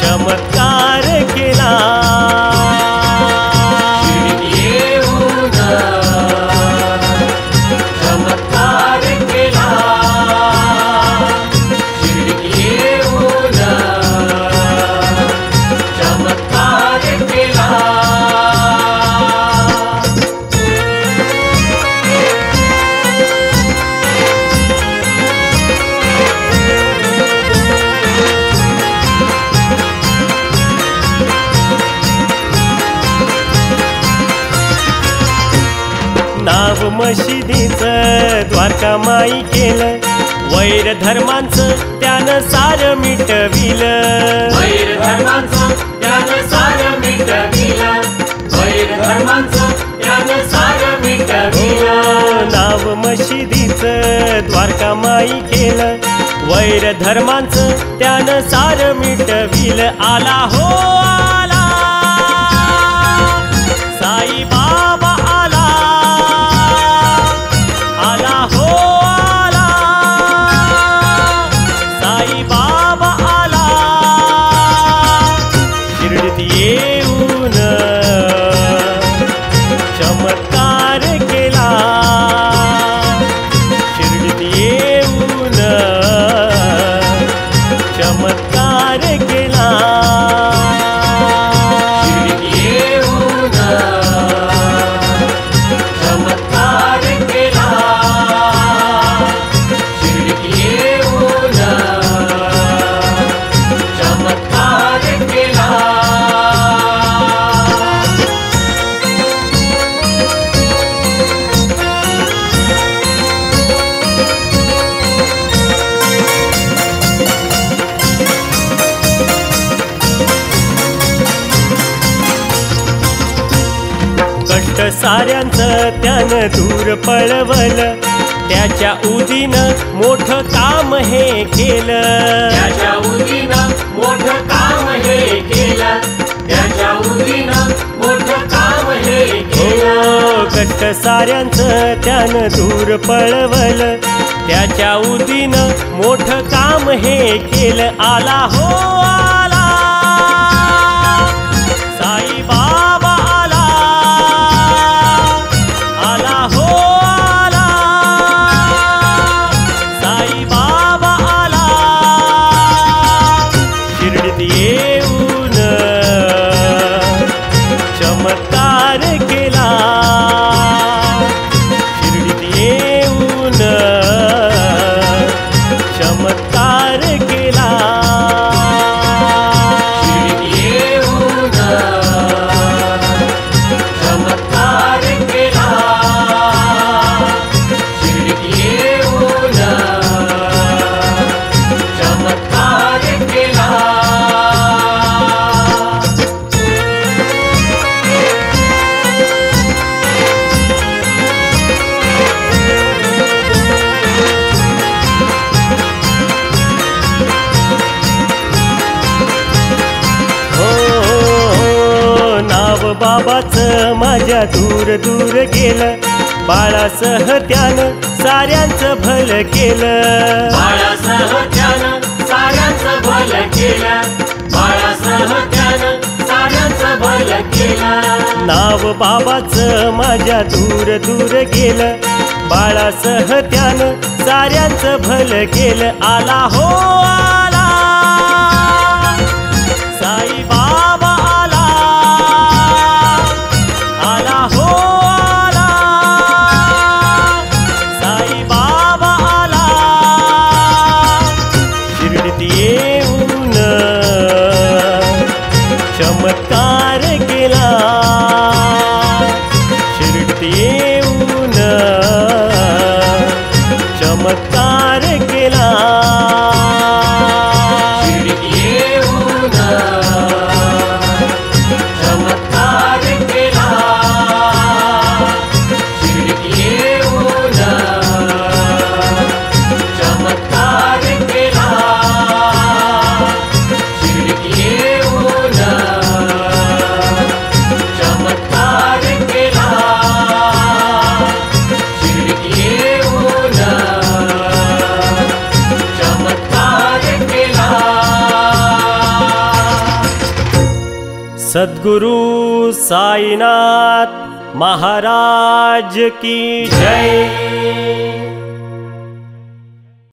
चमत्कार केला। नाव मशिदीचं द्वारका माई केलं, वैर धर्मांचं त्यानं सार मिटविलं। वैर धर्मांचं त्यानं सार मिटविलं, वैर धर्मांचं त्यानं सार मिटविलं। नाव मशिदीचं द्वारका माई केलं, वैर धर्मांचं त्यानं सार मिटविलं। आला हो आला साई बाबा आला, आला हो आला साई बाबा आला। शिर्डीत येऊन चमत्कार केला, शिर्डीत येऊन चमत्कार केला। शिर्डीत येऊन चमत्कार केला, शिर्डीत येऊन चमत्कार केला। कष्ट साऱ्यांचं त्यानं दूर पळवलं, त्याच्या उदीनं मोठं काम हे केलं। त्याच्या उदीनं मोठं काम हे केलं, त्याच्या उदीनं मोठं काम हे केलं। कष्ट साऱ्यांचं त्यानं दूर पळवलं, त्याच्या उदीनं मोठं काम हे केलं। आला हो आला साई बाबा आला, आला हो आला साई बाबा आला। शिर्डीत येऊन चमत्कार केला, शिर्डीत येऊन चमत्कार केला। शिर्डीत येऊन चमत्कार केला, शिर्डीत येऊन चमत्कार केला। नाव बाबाचं माझ्या दूर दूर गेलं, बाळासह त्यानं साऱ्यांचं भलं केलं। बाळासह त्यानं साऱ्यांचं भलं केलं, बाळासह त्यानं साऱ्यांचं भलं केलं। नाव बाबाचं माझ्या दूर दूर गेलं, बाळासह त्यानं साऱ्यांचं भलं केलं। आला हो आला साई बाबा आला, आला हो आला साई बाबा आला। शिर्डीत येऊन चमत्कार केला, शिर्डीत येऊन चमत्कार केला। शिर्डीत येऊन चमत्कार केला, शिर्डीत येऊन चमत्कार केला। सद्गुरु साईनाथ महाराज की जय।